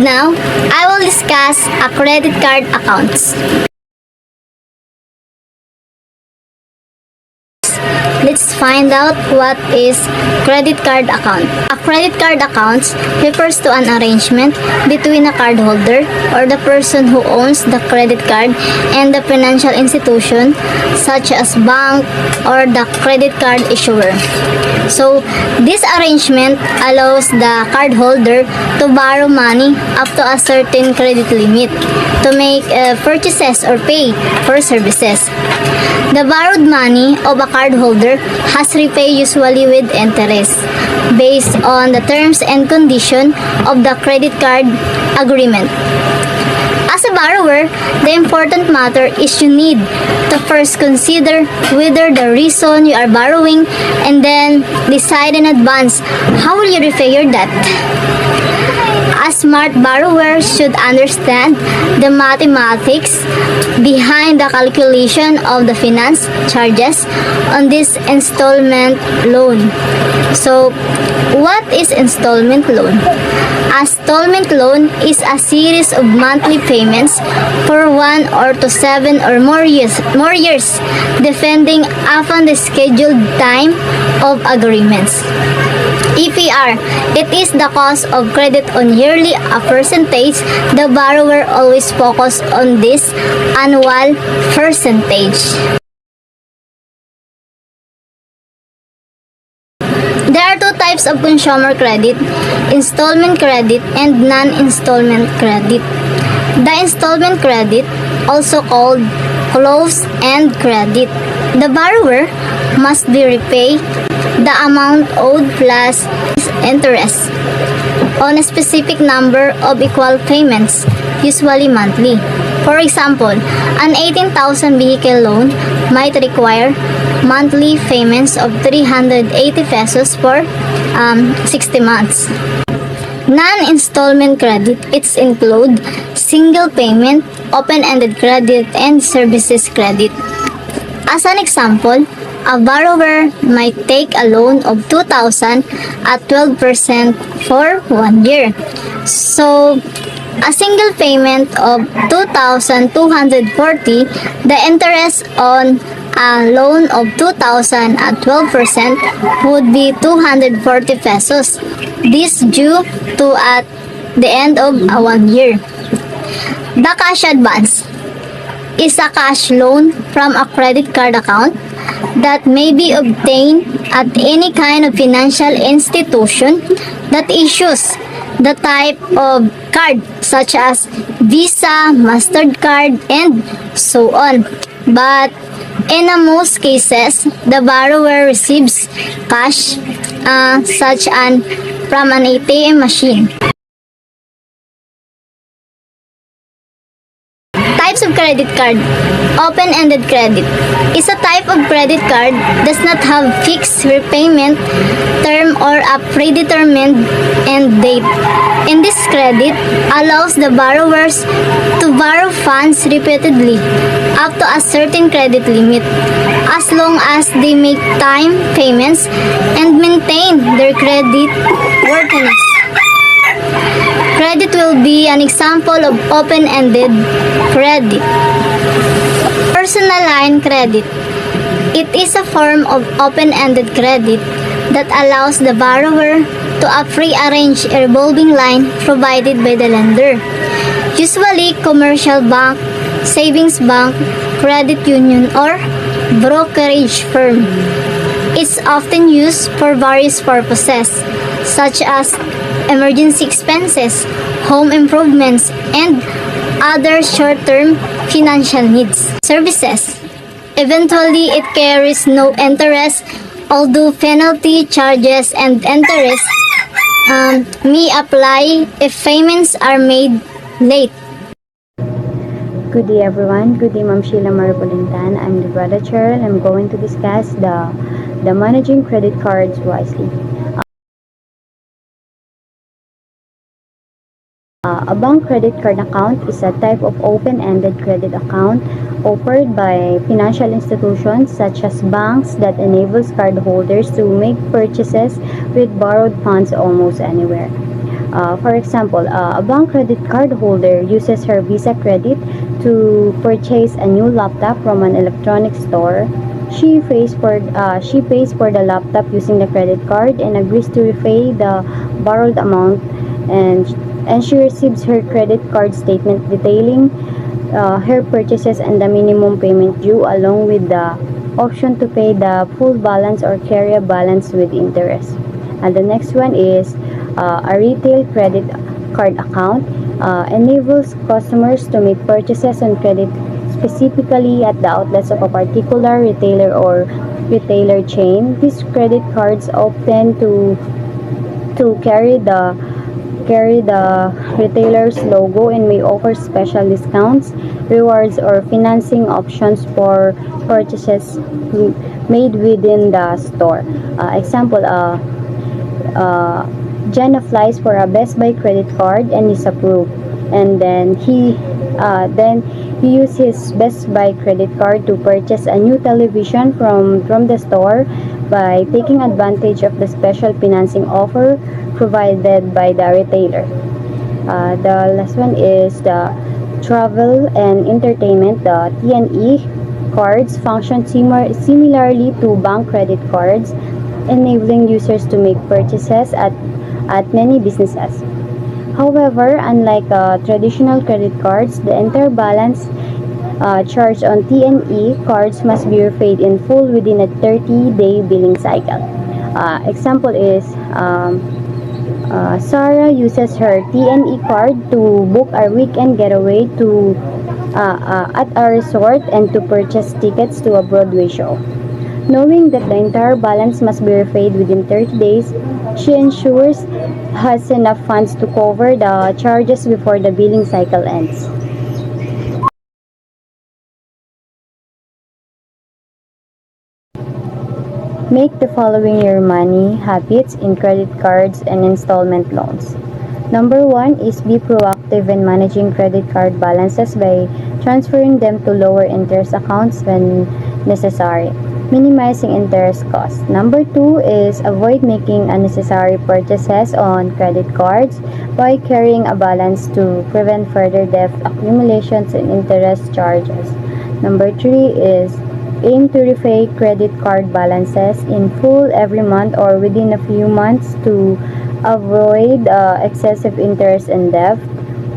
Now, I will discuss a credit card accounts. Let's find out what is credit card account. A credit card account refers to an arrangement between a cardholder or the person who owns the credit card and the financial institution such as bank or the credit card issuer. So, this arrangement allows the cardholder to borrow money up to a certain credit limit to make purchases or pay for services. The borrowed money of a cardholder has repay usually with interest based on the terms and condition of the credit card agreement. As a borrower, the important matter is you need to first consider whether the reason you are borrowing and then decide in advance how will you repay your debt. A smart borrower should understand the mathematics behind the calculation of the finance charges on this installment loan. So, what is installment loan? A installment loan is a series of monthly payments for 1 or to 7 or more years, depending upon the scheduled time of agreements. EPR, it is the cost of credit on yearly a percentage. The borrower always focus on this annual percentage. There are two types of consumer credit, installment credit and non-installment credit. The installment credit, also called closed-end credit, the borrower must be repay the amount owed plus interest on a specific number of equal payments, usually monthly. For example, an 18,000 vehicle loan might require monthly payments of 380 pesos for 60 months. Non-installment credit, it's include single payment, open-ended credit, and services credit. As an example, a borrower might take a loan of 2,000 at 12% for 1 year. So, a single payment of 2,240, the interest on a loan of 2,000 at 12% would be 240 pesos. This due to at the end of 1 year. The cash advance is a cash loan from a credit card account that may be obtained at any kind of financial institution that issues the type of card such as Visa, MasterCard, and so on. But in most cases, the borrower receives cash such as from an ATM machine. Types of credit card. Open-ended credit is a type of credit card does not have fixed repayment term or a predetermined end date. In this credit allows the borrowers to borrow funds repeatedly up to a certain credit limit as long as they make time payments and maintain their credit worthiness. Credit will be an example of open-ended credit. Personal line credit. It is a form of open-ended credit that allows the borrower to a pre-arranged revolving line provided by the lender. Usually, commercial bank, savings bank, credit union, or brokerage firm. It's often used for various purposes, such as emergency expenses, home improvements, and other short-term financial needs. Services. Eventually, it carries no interest, although penalty, charges, and interest may apply if payments are made late. Good day everyone. Good day Ma'am Sheila Marapulintan. I'm the Brother Cheryl. I'm going to discuss the managing credit cards wisely. A bank credit card account is a type of open-ended credit account offered by financial institutions such as banks that enables cardholders to make purchases with borrowed funds almost anywhere. For example, a bank credit card holder uses her Visa credit to purchase a new laptop from an electronics store. She pays for the laptop using the credit card and agrees to repay the borrowed amount, and she receives her credit card statement detailing her purchases and the minimum payment due, along with the option to pay the full balance or carry a balance with interest. And the next one is a retail credit card account. Enables customers to make purchases on credit specifically at the outlets of a particular retailer or retailer chain. These credit cards often to carry the retailer's logo and may offer special discounts, rewards, or financing options for purchases made within the store. Example, Jen applies for a Best Buy credit card and is approved. And then he used his Best Buy credit card to purchase a new television from the store by taking advantage of the special financing offer provided by the retailer. The last one is the travel and entertainment. The TNE cards function similarly to bank credit cards, enabling users to make purchases at many businesses. However, unlike traditional credit cards, the entire balance charged on TNE cards must be repaid in full within a 30-day billing cycle. Example is Sarah uses her TNE card to book a weekend getaway at a resort and to purchase tickets to a Broadway show. Knowing that the entire balance must be repaid within 30 days, she ensures has enough funds to cover the charges before the billing cycle ends. Make the following your money habits in credit cards and installment loans. Number 1 is be proactive in managing credit card balances by transferring them to lower interest accounts when necessary, minimizing interest costs. Number 2 is avoid making unnecessary purchases on credit cards by carrying a balance to prevent further debt accumulations and interest charges. Number 3 is aim to repay credit card balances in full every month or within a few months to avoid excessive interest and debt.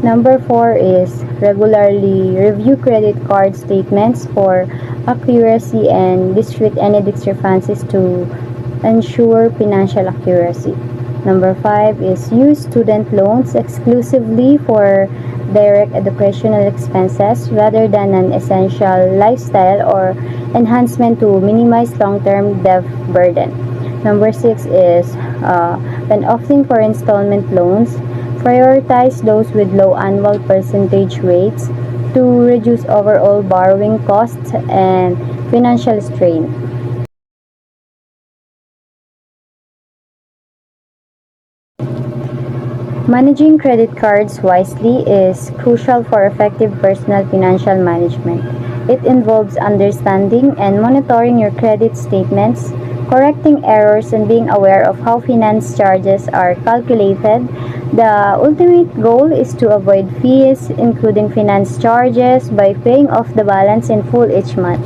Number 4 is regularly review credit card statements for accuracy and dispute any discrepancies to ensure financial accuracy. Number 5 is use student loans exclusively for direct educational expenses rather than an essential lifestyle or enhancement to minimize long-term debt burden. Number 6 is when opting for installment loans, prioritize those with low annual percentage rates to reduce overall borrowing costs and financial strain. Managing credit cards wisely is crucial for effective personal financial management. It involves understanding and monitoring your credit statements, correcting errors, and being aware of how finance charges are calculated. The ultimate goal is to avoid fees, including finance charges, by paying off the balance in full each month.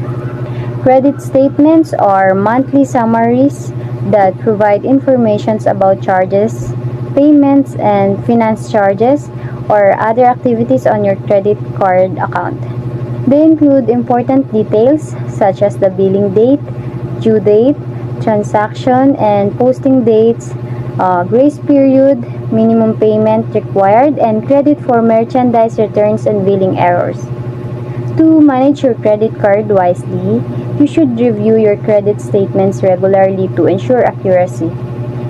Credit statements are monthly summaries that provide information about charges, payments, and finance charges or other activities on your credit card account. They include important details such as the billing date, due date, transaction and posting dates, grace period, minimum payment required, and credit for merchandise returns and billing errors. To manage your credit card wisely, you should review your credit statements regularly to ensure accuracy.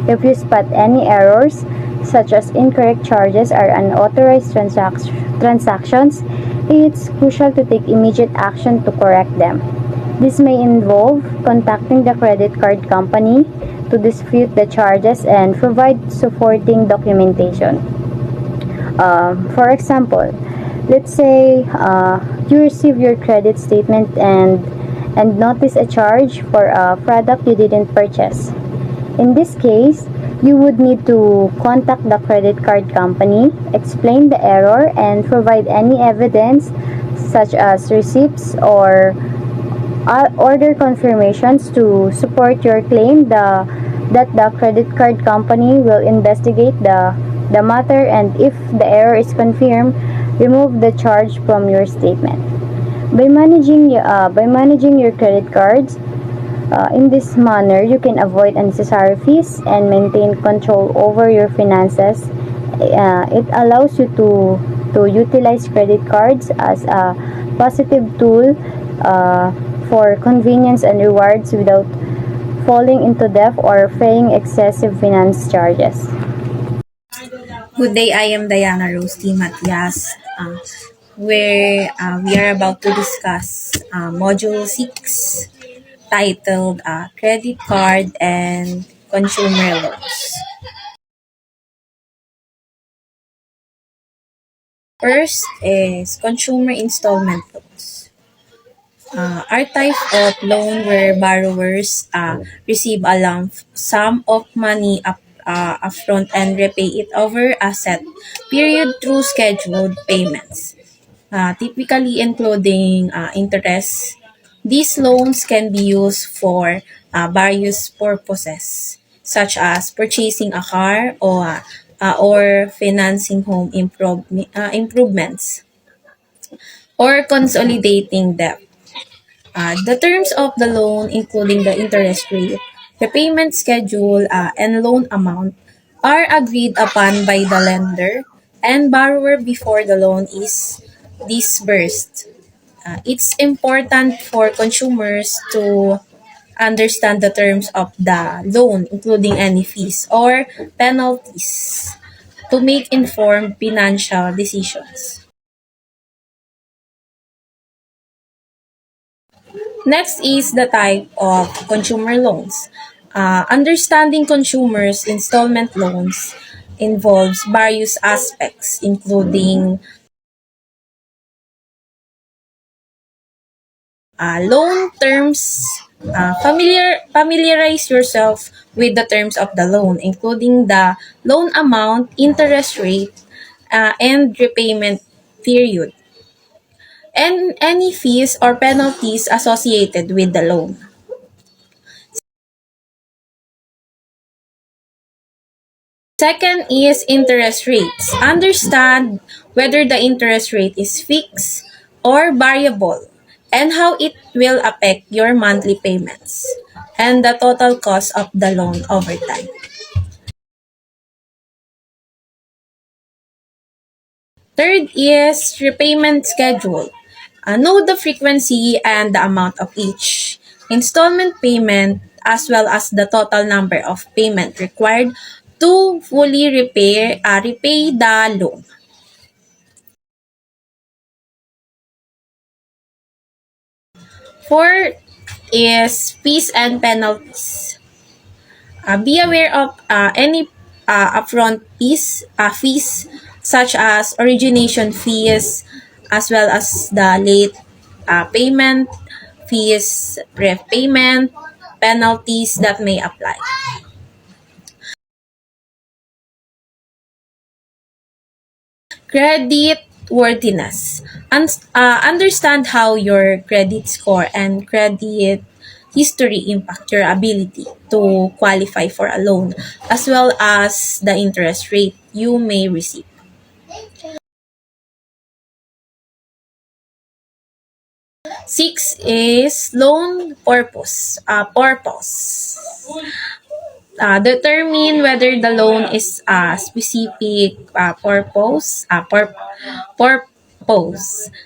If you spot any errors, such as incorrect charges or unauthorized transactions, it's crucial to take immediate action to correct them. This may involve contacting the credit card company to dispute the charges and provide supporting documentation. For example, let's say you receive your credit statement and notice a charge for a product you didn't purchase. In this case, You would need to contact the credit card company, explain the error, and provide any evidence such as receipts or order confirmations to support your claim. That the credit card company will investigate the matter, and if the error is confirmed, remove the charge from your statement. By managing your credit cards in this manner, you can avoid unnecessary fees and maintain control over your finances. It allows you to utilize credit cards as a positive tool for convenience and rewards without falling into debt or paying excessive finance charges. Good day, I am Diana Rose T. Matias, where we are about to discuss Module 6 titled Credit Card and Consumer Loans. First is consumer installment loans. Are type of loan where borrowers receive a lump sum of money upfront and repay it over a set period through scheduled payments, typically including interest. These loans can be used for various purposes, such as purchasing a car or financing home improvements or consolidating debt. The terms of the loan, including the interest rate, repayment schedule, and loan amount, are agreed upon by the lender and borrower before the loan is disbursed. It's important for consumers to understand the terms of the loan, including any fees or penalties, to make informed financial decisions. Next is the type of consumer loans. Understanding consumers' installment loans involves various aspects, including loan terms. Familiarize yourself with the terms of the loan, including the loan amount, interest rate, and repayment period, and any fees or penalties associated with the loan. Second is interest rates. Understand whether the interest rate is fixed or variable and how it will affect your monthly payments and the total cost of the loan over time. Third is repayment schedule. Know the frequency and the amount of each installment payment as well as the total number of payment required to fully repay the loan. Fourth is fees and penalties. Be aware of any upfront fees such as origination fees as well as the late payment fees, repayment penalties that may apply. Credit worthiness. Understand how your credit score and credit history impact your ability to qualify for a loan, as well as the interest rate you may receive. Six is loan purpose. Determine whether the loan is a specific purpose,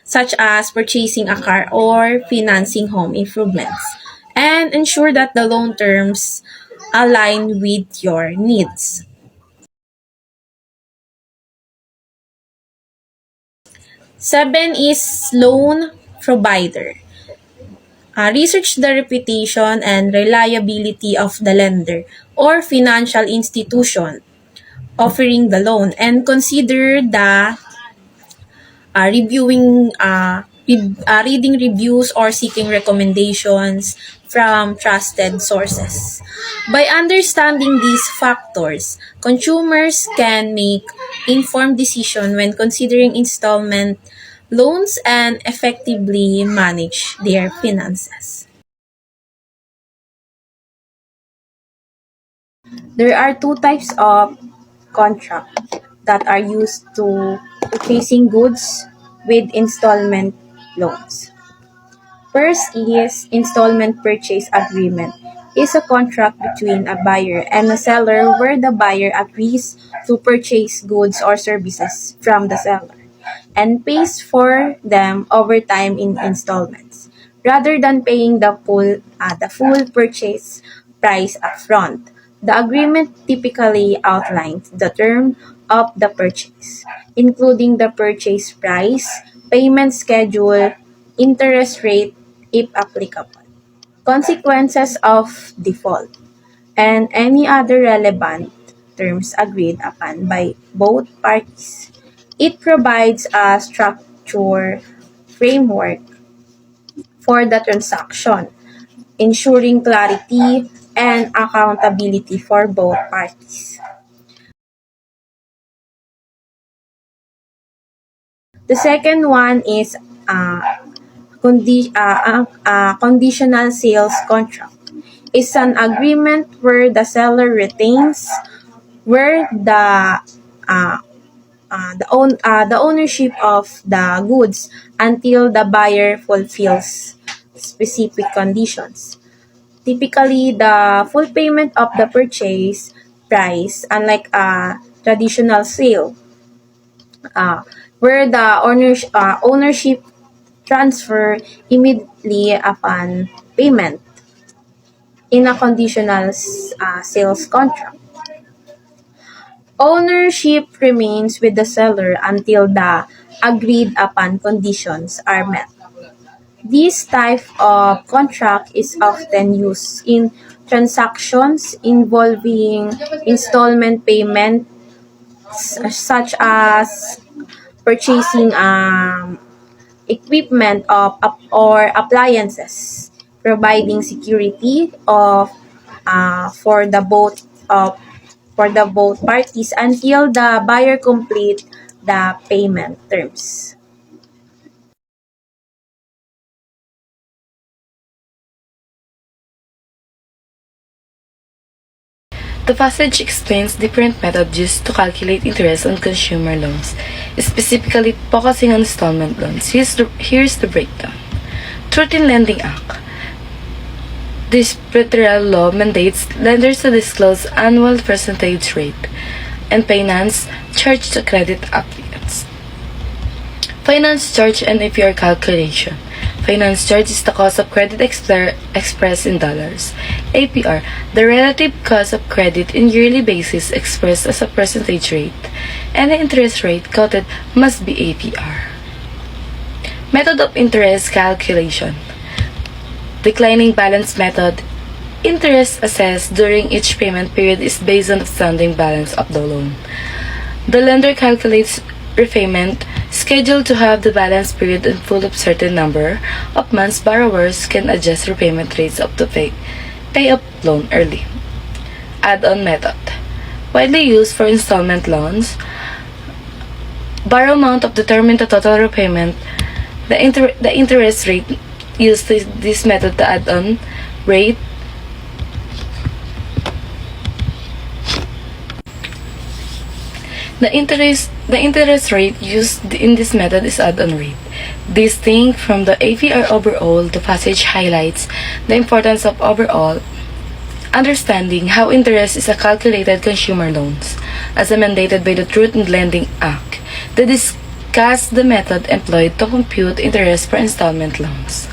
such as purchasing a car or financing home improvements, and ensure that the loan terms align with your needs. Seven is loan provider. Research the reputation and reliability of the lender or financial institution offering the loan and consider the reviewing reading reviews, or seeking recommendations from trusted sources. By understanding these factors, consumers can make informed decisions when considering installment loans and effectively manage their finances. There are two types of contract that are used to purchasing goods with installment loans. First is installment purchase agreement. Is a contract between a buyer and a seller where the buyer agrees to purchase goods or services from the seller and pays for them over time in installments rather than paying the full purchase price upfront. The agreement typically outlines the term of the purchase, including the purchase price, payment schedule, interest rate if applicable, consequences of default, and any other relevant terms agreed upon by both parties. It provides a structure framework for the transaction, ensuring clarity and accountability for both parties. The second one is conditional sales contract. It's an agreement where the seller retains where the ownership of the goods until the buyer fulfills specific conditions. Typically, the full payment of the purchase price, unlike a traditional sale, where the ownership transfer immediately upon payment in a conditional sales contract. Ownership remains with the seller until the agreed upon conditions are met. This type of contract is often used in transactions involving installment payments such as purchasing equipment or appliances, providing security of for the both parties until the buyer complete the payment terms. The passage explains different methods used to calculate interest on consumer loans, specifically focusing on installment loans. Here's the breakdown. 13 Lending Act. This federal law mandates lenders to disclose annual percentage rate and finance charge to credit applicants. Finance charge and APR calculation. Finance charge is the cost of credit expressed in dollars. APR, the relative cost of credit in yearly basis expressed as a percentage rate, and the interest rate quoted must be APR. Method of interest calculation. Declining balance method. Interest assessed during each payment period is based on the outstanding balance of the loan. The lender calculates repayment scheduled to have the balance period in full of certain number of months. Borrowers can adjust repayment rates up to pay up loan early. Add-on method. Widely used for installment loans. Borrow amount of determine the total repayment. The interest rate used this method to add-on rate. The interest rate used in this method is add-on rate. Distinct from the APR overall, the passage highlights the importance of overall understanding how interest is calculated consumer loans, as mandated by the Truth in Lending Act. They discuss the method employed to compute interest for installment loans.